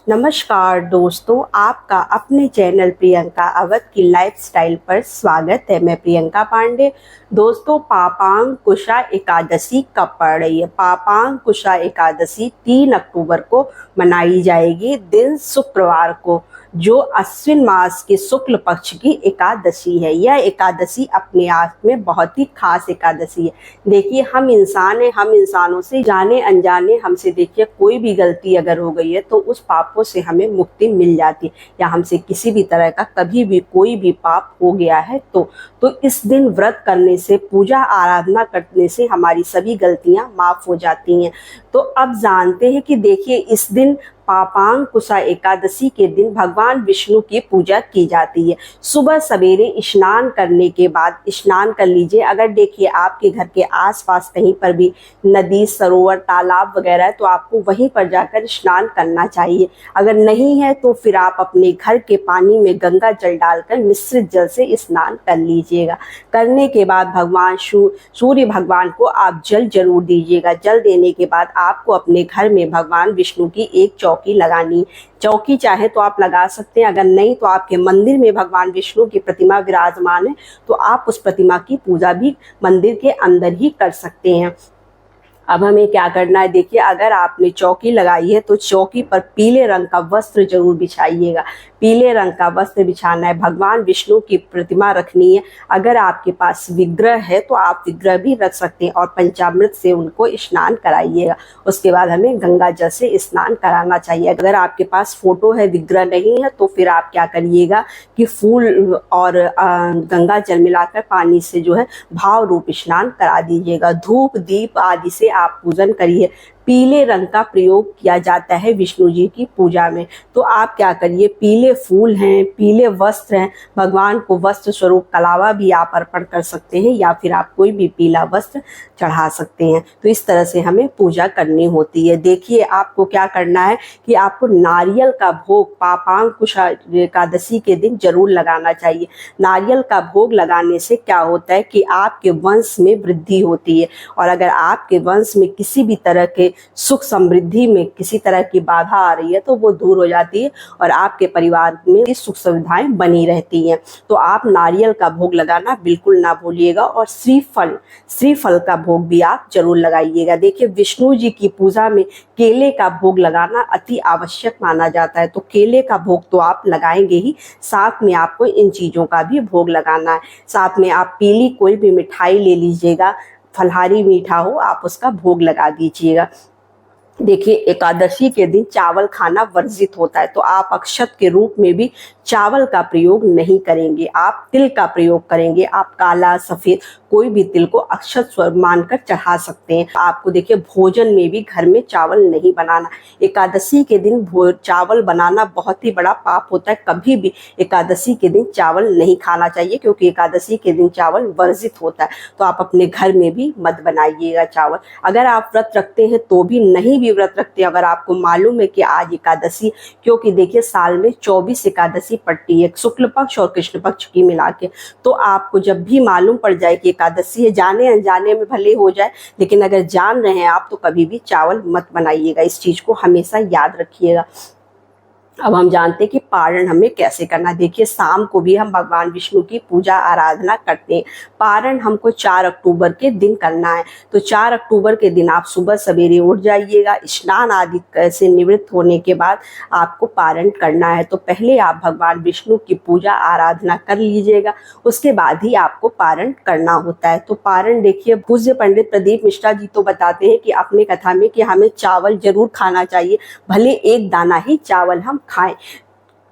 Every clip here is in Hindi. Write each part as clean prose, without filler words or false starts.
नमस्कार दोस्तों, आपका अपने चैनल प्रियंका अवध की लाइफस्टाइल पर स्वागत है। मैं प्रियंका पांडे। दोस्तों, पापांकुशा एकादशी कब पड़ रही है? पापांकुशा एकादशी 3 अक्टूबर को मनाई जाएगी, दिन शुक्रवार को, जो अश्विन मास के शुक्ल पक्ष की एकादशी है। यह एकादशी अपने आप में बहुत ही खास एकादशी है। देखिए, हम इंसान हैं, हम इंसानों से जाने अनजाने हमसे देखिए कोई भी गलती अगर हो गई है तो उस पापों से हमें मुक्ति मिल जाती है, या हमसे किसी भी तरह का कभी भी कोई भी पाप हो गया है तो इस दिन व्रत करने से, पूजा आराधना करने से हमारी सभी गलतियां माफ हो जाती हैं। तो अब जानते हैं कि देखिए, इस दिन पापांकुशा एकादशी के दिन भगवान विष्णु की पूजा की जाती है। सुबह सवेरे स्नान करने के बाद स्नान कर लीजिए। अगर देखिए आपके घर के आसपास कहीं पर भी नदी, सरोवर, तालाब वगैरह है तो आपको वहीं पर जाकर स्नान करना चाहिए। अगर नहीं है तो फिर आप अपने घर के पानी में गंगा जल डालकर मिश्रित जल से स्नान कर लीजिएगा। करने के बाद भगवान सूर्य भगवान को आप जल जरूर दीजिएगा। जल देने के बाद आपको अपने घर में भगवान विष्णु की एक चौकी लगानी। चौकी चाहे तो आप लगा सकते हैं, अगर नहीं तो आपके मंदिर में भगवान विष्णु की प्रतिमा विराजमान है तो आप उस प्रतिमा की पूजा भी मंदिर के अंदर ही कर सकते हैं। अब हमें क्या करना है, देखिए, अगर आपने चौकी लगाई है तो चौकी पर पीले रंग का वस्त्र जरूर बिछाइएगा। पीले रंग का वस्त्र बिछाना है। भगवान विष्णु की प्रतिमा रखनी है। अगर आपके पास विग्रह है तो आप विग्रह भी रख सकते हैं और पंचामृत से उनको स्नान कराइएगा। उसके बाद हमें गंगा जल से स्नान कराना चाहिए। अगर आपके पास फोटो है, विग्रह नहीं है, तो फिर आप क्या करिएगा कि फूल और गंगा जल मिलाकर पानी से जो है भाव रूप स्नान करा दीजिएगा। धूप दीप आदि से आप पूजन करिए। पीले रंग का प्रयोग किया जाता है विष्णु जी की पूजा में, तो आप क्या करिए, पीले फूल हैं, पीले वस्त्र हैं, भगवान को वस्त्र स्वरूप कलावा भी आप अर्पण कर सकते हैं, या फिर आप कोई भी पीला वस्त्र चढ़ा सकते हैं। तो इस तरह से हमें पूजा करनी होती है। देखिए, आपको क्या करना है कि आपको नारियल का भोग पापांकुशा एकादशी के दिन जरूर लगाना चाहिए। नारियल का भोग लगाने से क्या होता है कि आपके वंश में वृद्धि होती है, और अगर आपके वंश में किसी भी तरह के सुख समृद्धि में किसी तरह की बाधा आ रही है तो वो दूर हो जाती है और आपके परिवार में सुख सुविधाएं बनी रहती हैं। तो आप नारियल का भोग लगाना बिल्कुल ना भूलिएगा, और श्रीफल का भोग भी आप जरूर लगाइएगा। देखिए, विष्णु जी की पूजा में केले का भोग लगाना अति आवश्यक माना जाता है, तो केले का भोग तो आप लगाएंगे ही, साथ में आपको इन चीजों का भी भोग लगाना है। साथ में आप पीली कोई भी मिठाई ले लीजिएगा, फलहारी मीठा हो, आप उसका भोग लगा दीजिएगा। देखिए, एकादशी के दिन चावल खाना वर्जित होता है, तो आप अक्षत के रूप में भी चावल का प्रयोग नहीं करेंगे, आप तिल का प्रयोग करेंगे। आप काला, सफेद कोई भी तिल को अक्षत स्वरूप मानकर चढ़ा सकते हैं। आपको देखिए, भोजन में भी घर में चावल नहीं बनाना। एकादशी के दिन चावल बनाना बहुत ही बड़ा पाप होता है। कभी भी एकादशी के दिन चावल नहीं खाना चाहिए, क्योंकि एकादशी के दिन चावल वर्जित होता है। तो आप अपने घर में भी मत बनाइएगा चावल। अगर आप व्रत रखते हैं तो भी, नहीं भी व्रत रखते, अगर आपको मालूम है कि आज एकादशी, क्योंकि देखिए साल में 24 एकादशी पड़ती है, शुक्ल पक्ष और कृष्ण पक्ष की मिला के, तो आपको जब भी मालूम पड़ जाए कि एकादशी है, जाने अनजाने में भले हो जाए, लेकिन अगर जान रहे हैं आप तो कभी भी चावल मत बनाइएगा। इस चीज को हमेशा याद रखिएगा। अब हम जानते हैं कि पारण हमें कैसे करना है। देखिए, शाम को भी हम भगवान विष्णु की पूजा आराधना करते हैं। पारण हमको 4 अक्टूबर के दिन करना है, तो 4 अक्टूबर के दिन आप सुबह सवेरे उठ जाइएगा। स्नान आदि से निवृत्त होने के बाद आपको पारण करना है। तो पहले आप भगवान विष्णु की पूजा आराधना कर लीजिएगा, उसके बाद ही आपको पारण करना होता है। तो पारण देखिए, पूज्य पंडित प्रदीप मिश्रा जी तो बताते हैं कि अपने कथा में कि हमें चावल जरूर खाना चाहिए, भले एक दाना ही चावल हम खाएं।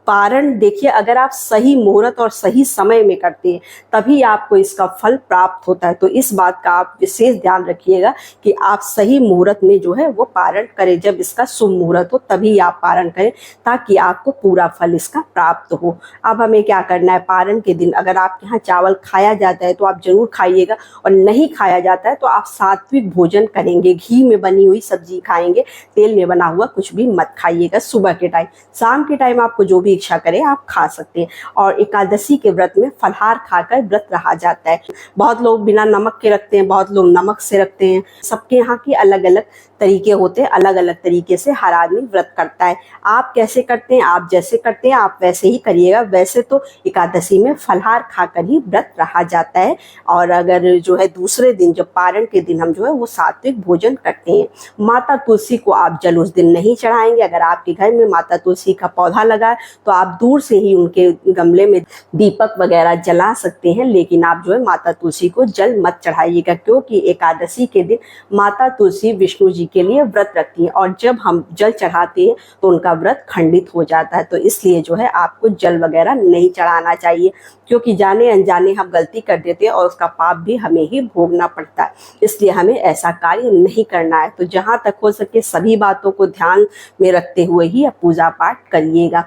पारण देखिए, अगर आप सही मुहूर्त और सही समय में करते हैं तभी आपको इसका फल प्राप्त होता है। तो इस बात का आप विशेष ध्यान रखिएगा कि आप सही मुहूर्त में जो है वो पारण करें। जब इसका शुभ मुहूर्त हो तभी आप पारण करें, ताकि आपको पूरा फल इसका प्राप्त हो। अब हमें क्या करना है, पारण के दिन अगर आपके यहाँ चावल खाया जाता है तो आप जरूर खाइएगा, और नहीं खाया जाता है तो आप सात्विक भोजन करेंगे, घी में बनी हुई सब्जी खाएंगे, तेल में बना हुआ कुछ भी मत खाइएगा सुबह के टाइम। शाम के टाइम आपको जो भी इच्छा करे आप खा सकते हैं। और एकादशी के व्रत में फलाहार खाकर व्रत रहा जाता है। बहुत लोग बिना नमक के रखते हैं, बहुत लोग नमक से रखते हैं। सबके यहाँ की अलग अलग तरीके होते हैं, अलग अलग तरीके से हर आदमी व्रत करता है। आप कैसे करते हैं, आप जैसे करते हैं आप वैसे ही करिएगा। वैसे तो एकादशी में फलाहार खाकर ही व्रत रहा जाता है। और अगर जो है दूसरे दिन, जब पारण के दिन हम जो है वो सात्विक भोजन करते हैं। माता तुलसी को आप जल उस दिन नहीं चढ़ाएंगे। अगर आपके घर में माता तुलसी का पौधा लगा है तो आप दूर से ही उनके गमले में दीपक वगैरह जला सकते हैं, लेकिन आप जो है माता तुलसी को जल मत चढ़ाइएगा, क्योंकि एकादशी के दिन माता तुलसी विष्णु जी के लिए व्रत रखती है और जब हम जल चढ़ाते हैं तो उनका व्रत खंडित हो जाता है। तो इसलिए जो है आपको जल वगैरह नहीं चढ़ाना चाहिए, क्योंकि जाने अनजाने हम गलती कर देते हैं और उसका पाप भी हमें ही भोगना पड़ता है। इसलिए हमें ऐसा कार्य नहीं करना है। तो जहाँ तक हो सके सभी बातों को ध्यान में रखते हुए ही पूजा पाठ करिएगा।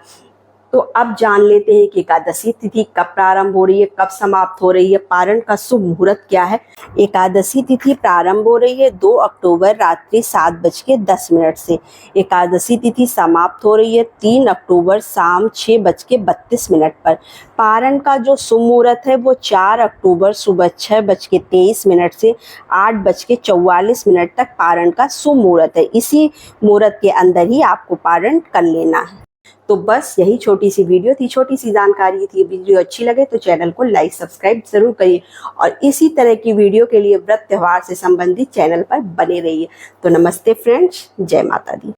तो अब जान लेते हैं कि एकादशी तिथि कब प्रारंभ हो रही है, कब समाप्त हो रही है, पारण का शुभ मुहूर्त क्या है। एकादशी तिथि प्रारंभ हो रही है 2 अक्टूबर रात्रि 7:10 से। एकादशी तिथि समाप्त हो रही है 3 अक्टूबर शाम 6:32 पर। पारण का जो शुभ मुहूर्त है वो 4 अक्टूबर सुबह 6:23 से 8:44 तक पारण का शुभ मुहूर्त है। इसी मुहूर्त के अंदर ही आपको पारण कर लेना है। तो बस यही छोटी सी वीडियो थी, छोटी सी जानकारी थी। वीडियो अच्छी लगे तो चैनल को लाइक सब्सक्राइब जरूर करिए और इसी तरह की वीडियो के लिए व्रत त्यौहार से संबंधित चैनल पर बने रहिए। तो नमस्ते फ्रेंड्स, जय माता दी।